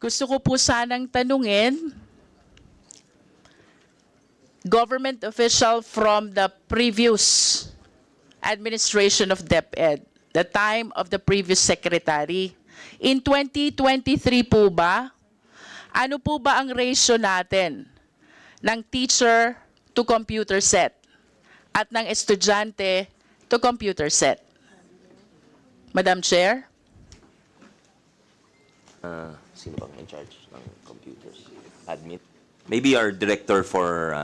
Gusto ko po sanang tanungin, government official from the previous administration of DepEd, the time of the previous secretary. In 2023 po ba, ano po ba ang ratio natin ng teacher to computer set at ng estudyante to computer set? Madam Chair? Sino bang in charge ng computers? Admin? Maybe our director for,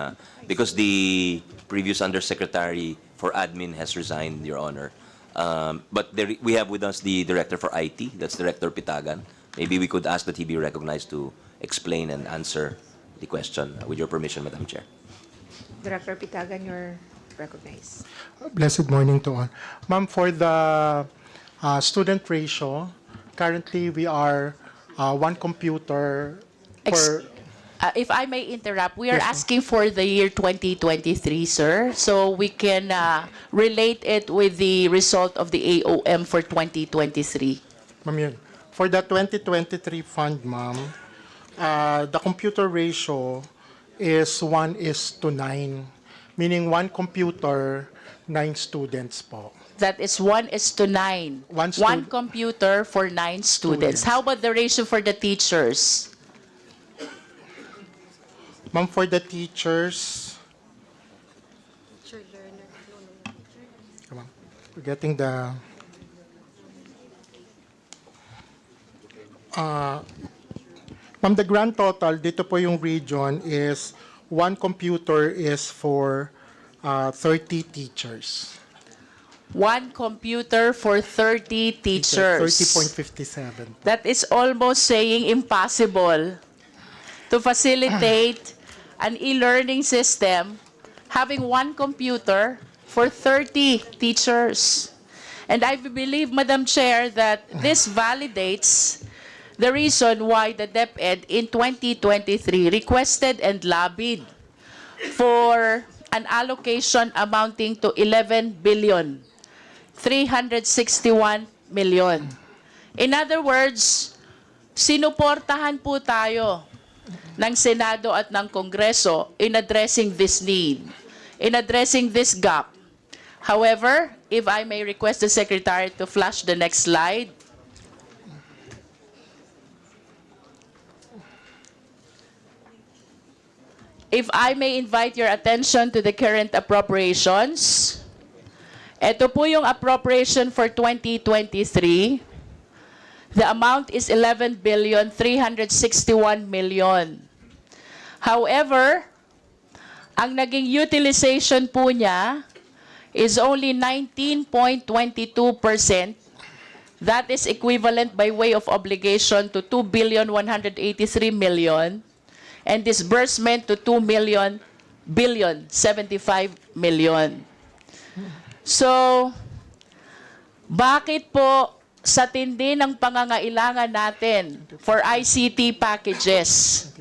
because the previous undersecretary for admin has resigned, Your Honor. But we have with us the director for IT, that's Director Pitagan. Maybe we could ask that he be recognized to explain and answer the question. With your permission, Madam Chair. Director Pitagan, you're recognized. Blessed morning to all. Ma'am, for the student ratio, currently we are one computer per... If I may interrupt, we are Yes, ma'am. asking for the year 2023, sir, so we can relate it with the result of the AOM for 2023. Ma'am, yun. For the 2023 fund, ma'am, the computer ratio is 1:9, meaning one computer, 9 students po. That is 1:9. One computer for 9 students. Students. How about the ratio for the teachers? Ma'am, for the teachers... Come on. We're getting the... Ma'am, the grand total, dito po yung region is one computer is for 30 teachers. One computer for 30 teachers. 30.57. That is almost saying impossible to facilitate an e-learning system having one computer for 30 teachers. And I believe, Madam Chair, that this validates the reason why the DepEd in 2023 requested and lobbied for an allocation amounting to 11 billion 361 million. In other words, sinuportahan po tayo ng Senado at ng Kongreso in addressing this need, in addressing this gap. However, if I may request the Secretary to flash the next slide. If I may invite your attention to the current appropriations. Ito po yung appropriation for 2023. The amount is 11 billion 361 million. However, ang naging utilization po niya is only 19.22%. That is equivalent by way of obligation to 2 billion 183 million and disbursement to 2 billion 75 million. So, bakit po sa tindi ng pangangailangan natin for ICT packages,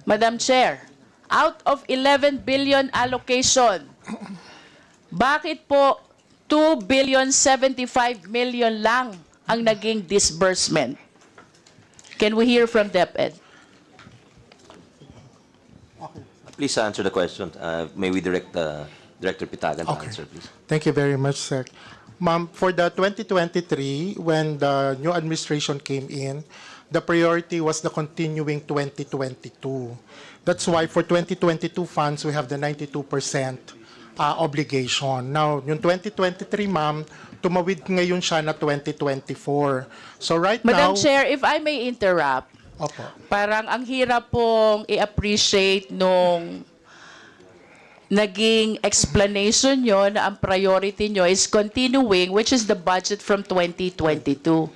Madam Chair, out of 11 billion allocation, bakit po 2 billion 75 million lang ang naging disbursement? Can we hear from DepEd? Please answer the question. May we direct Director Pitagan to answer, please. Thank you very much, sir. Ma'am, for the 2023, when the new administration came in, the priority was the continuing 2022. That's why for 2022 funds, we have the 92% obligation. Now, yung 2023, ma'am, tumawid ngayon siya na 2024. So right now... Madam Chair, if I may interrupt, Opo. parang ang hirap pong i-appreciate nung naging explanation nyo na ang priority nyo is continuing, which is the budget from 2022.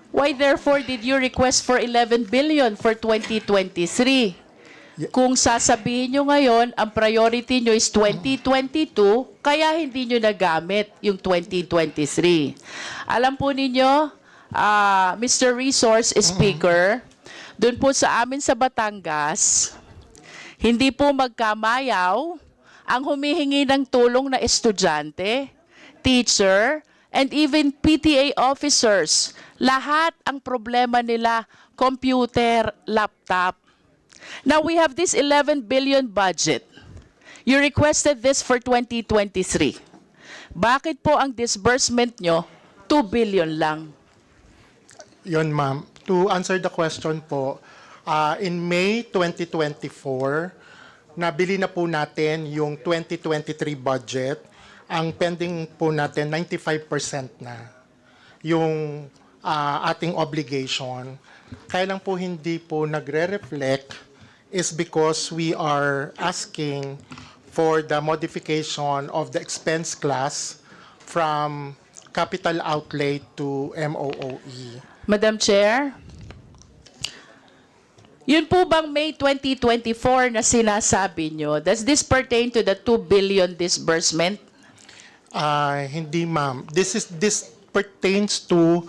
Why therefore did you request for 11 billion for 2023? Kung sasabihin nyo ngayon, ang priority nyo is 2022, kaya hindi nyo nagamit yung 2023. Alam po ninyo, Mr. Resource Speaker, doon po sa amin sa Batangas, hindi po magkamayaw ang humihingi ng tulong na estudyante, teacher, and even PTA officers. Lahat ang problema nila computer, laptop. Now we have this 11 billion budget. You requested this for 2023. Bakit po ang disbursement nyo 2 billion lang? Yun, ma'am. To answer the question po, in May 2024, nabili na po natin yung 2023 budget. Ang pending po natin, 95% na yung ating obligation. Kaya lang po hindi po nagre-reflect is because we are asking for the modification of the expense class from capital outlay to MOOE. Madam Chair, yun po bang May 2024 na sinasabi nyo, does this pertain to the 2 billion disbursement? Hindi, ma'am. This pertains to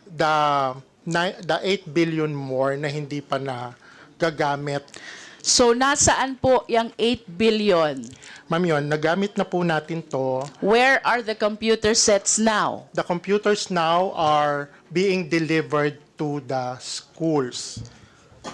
the 8 billion more na hindi pa na gagamit. So nasaan po yung 8 billion? Ma'am, yun, nagamit na po natin to. Where are the computer sets now? The computers now are being delivered to the schools.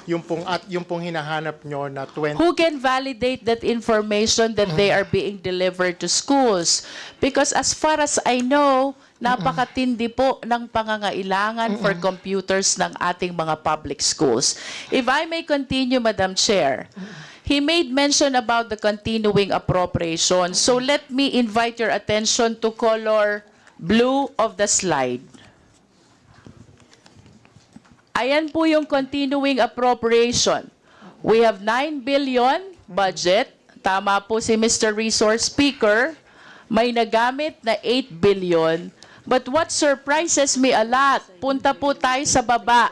Yung pong hinahanap nyo na 20... Who can validate that information that they are being delivered to schools? Because as far as I know, napakatindi po ng pangangailangan for computers ng ating mga public schools. If I may continue, Madam Chair, he made mention about the continuing appropriation. So let me invite your attention to color blue of the slide. Ayan po yung continuing appropriation. We have 9 billion budget. Tama po si Mr. Resource Speaker. May nagamit na 8 billion. But what surprises me a lot, punta po tayo sa baba.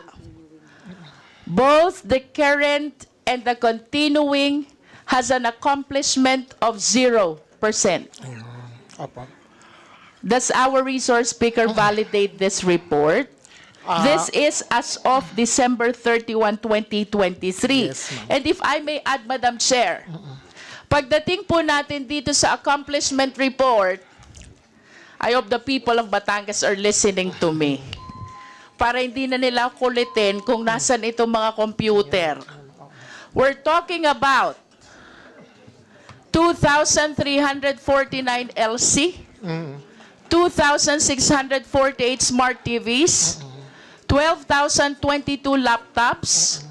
Both the current and the continuing has an accomplishment of 0%. Opo. Does our resource speaker validate this report? This is as of December 31, 2023. Yes, ma'am. And if I may add, Madam Chair, pagdating po natin dito sa accomplishment report, I hope the people of Batangas are listening to me. Para hindi na nila kulitin kung nasan itong mga computer. We're talking about 2,349 LC, 2,648 smart TVs, 12,022 laptops,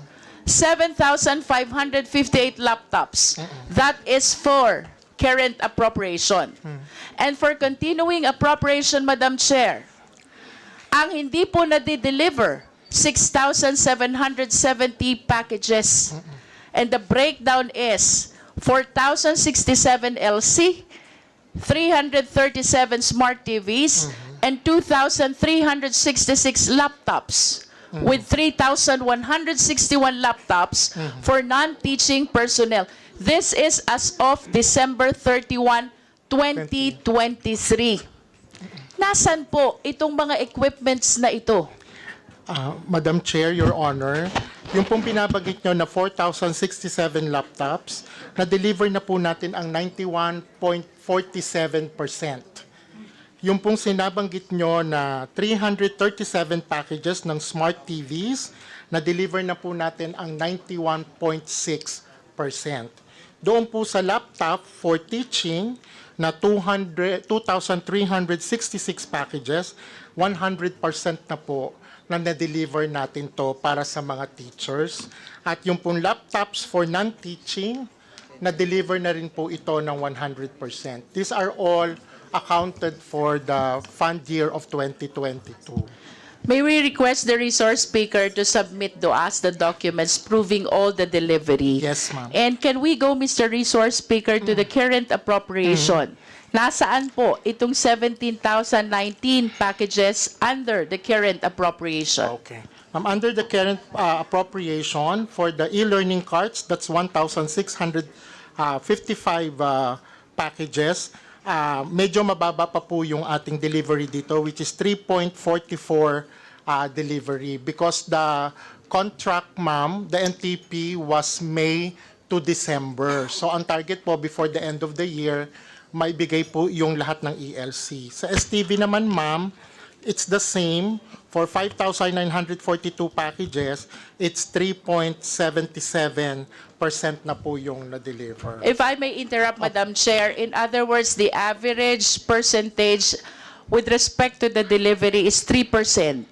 7,558 laptops. That is for current appropriation. And for continuing appropriation, Madam Chair, ang hindi po nadi-deliver, 6,770 packages. And the breakdown is 4,067 LC, 337 smart TVs, and 2,366 laptops, with 3,161 laptops for non-teaching personnel. This is as of December 31, 2023. Nasaan po itong mga equipments na ito? Madam Chair, Your Honor, yung pong pinabagit nyo na 4,067 laptops, na-deliver na po natin ang 91.47%. Yung pong sinabanggit nyo na 337 packages ng smart TVs, na-deliver na po natin ang 91.6%. Doon po sa laptop for teaching na 2,366 packages, 100% na po na na-deliver natin to para sa mga teachers. At yung pong laptops for non-teaching, na-deliver na rin po ito ng 100%. These are all accounted for the fund year of 2022. May we request the resource speaker to submit to us the documents proving all the delivery? Yes, ma'am. And can we go, Mr. Resource Speaker, to the current appropriation? Nasaan po itong 17,019 packages under the current appropriation? Okay. Under the current appropriation for the e-learning cards, that's 1,655 packages. Medyo mababa pa po yung ating delivery dito, which is 3.44 delivery, because the contract, ma'am, the NTP was May to December. So ang target po before the end of the year, maibigay po yung lahat ng ELC. Sa STV naman, ma'am, it's the same For 5,942 packages, it's 3.77% na po yung na-deliver. If I may interrupt, Madam Chair, in other words, the average percentage with respect to the delivery is 3%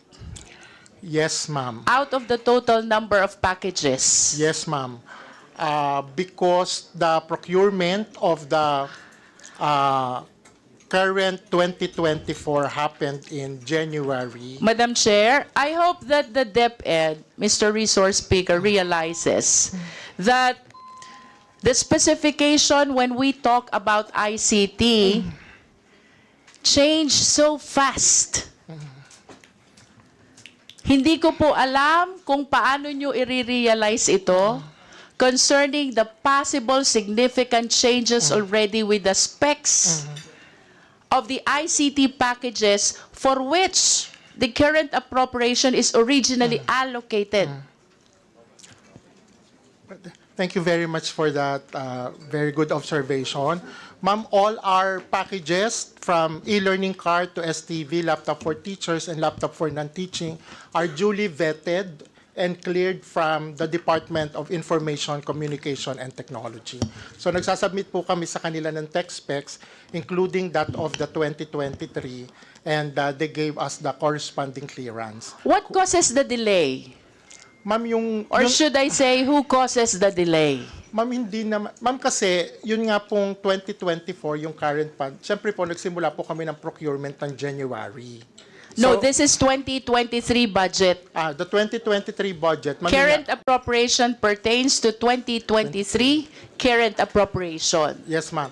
Yes, ma'am. out of the total number of packages. Yes, ma'am. Because the procurement of the current 2024 happened in January. Madam Chair, I hope that the DepEd, Mr. Resource Speaker, realizes that the specification when we talk about ICT changed so fast. Hindi ko po alam kung paano nyo i-realize ito concerning the possible significant changes already with the specs of the ICT packages for which the current appropriation is originally allocated. Thank you very much for that very good observation. Ma'am, all our packages from e-learning card to STV, laptop for teachers, and laptop for non-teaching are duly vetted and cleared from the Department of Information, Communication, and Technology. So nagsasubmit po kami sa kanila ng tech specs, including that of the 2023, and they gave us the corresponding clearance. What causes the delay? Ma'am, Or should I say, who causes the delay? Ma'am, hindi naman. Ma'am, kasi yun nga pong 2024, yung current fund, siyempre po nagsimula po kami ng procurement ng January. No, So, this is 2023 budget. the 2023 budget, ma'am, Current appropriation pertains to 2023 current appropriation. yes, ma'am.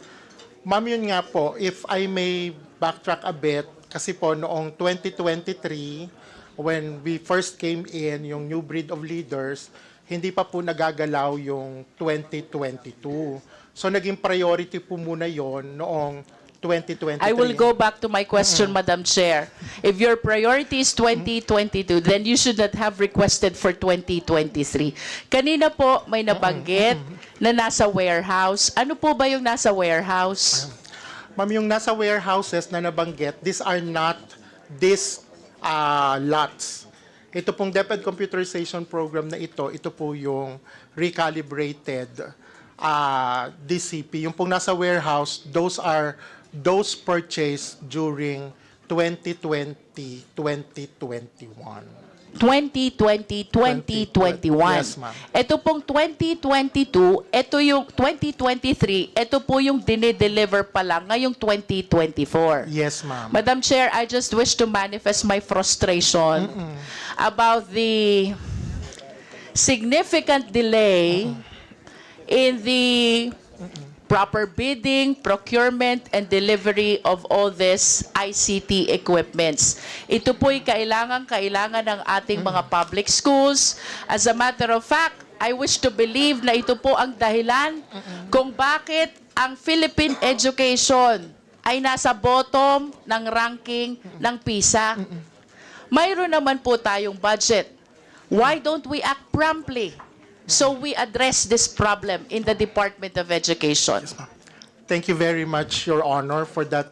Ma'am, yun nga po, if I may backtrack a bit, kasi po noong 2023, when we first came in, yung new breed of leaders, hindi pa po nagagalaw yung 2022. So, naging priority po muna yon noong 2023. I will go back to my question, Madam Chair. If your priority is 2022, then you should not have requested for 2023. Kanina po may nabanggit na nasa warehouse. Ano po ba yung nasa warehouse? Ma'am, yung nasa warehouses na nabanggit, these are not these lots. Ito pong DepEd computerization program na ito po yung recalibrated DCP. Yung pong nasa warehouse, those purchased during 2020-2021. 2020, 2021. Yes, ma'am. Ito pong 2022, ito yung 2023, ito po yung dinideliver pa lang ngayong 2024. Yes, ma'am. Madam Chair, I just wish to manifest my frustration about the significant delay in the proper bidding, procurement, and delivery of all this ICT equipments. Ito po'y kailangan ng ating mga public schools. As a matter of fact, I wish to believe na ito po ang dahilan kung bakit ang Philippine education ay nasa bottom ng ranking ng PISA. Mayroon naman po tayong budget. Why don't we act promptly so we address this problem in the Department of Education? Thank you very much, Your Honor, for that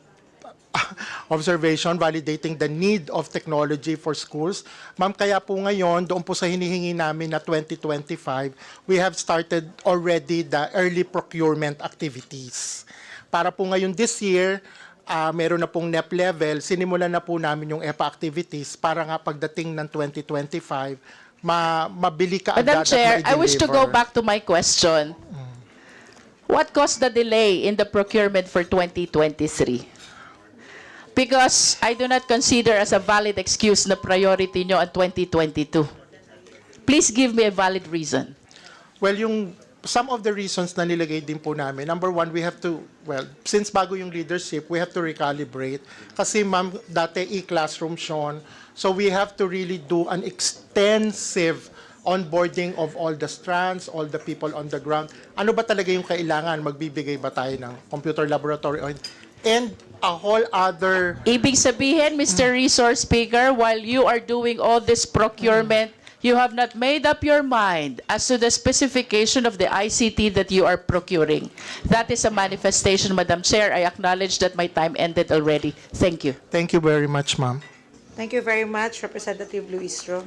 observation, validating the need of technology for schools. Ma'am, kaya po ngayon, doon po sa hinihingi namin na 2025, we have started already the early procurement activities. Para po ngayon this year, meron na pong NEP level, sinimulan na po namin yung EPA activities para nga pagdating ng 2025, mabili ka Madam agad Chair, at I wish to go ma-deliver. back to my question. What caused the delay in the procurement for 2023? Because I do not consider as a valid excuse na priority nyo ang 2022. Please give me a valid reason. Well, some of the reasons na nilagay din po namin, number one, we have to, since bago yung leadership, we have to recalibrate. Kasi ma'am, dati e-classroom Sean, so we have to really do an extensive onboarding of all the strands, all the people on the ground. Ano ba talaga yung kailangan? Magbibigay ba tayo ng computer laboratory? And a whole other... Ibig sabihin, Mr. Resource Speaker, while you are doing all this procurement, you have not made up your mind as to the specification of the ICT that you are procuring. That is a manifestation, Madam Chair. I acknowledge that my time ended already. Thank you. Thank you very much, ma'am. Thank you very much, Representative Luistro.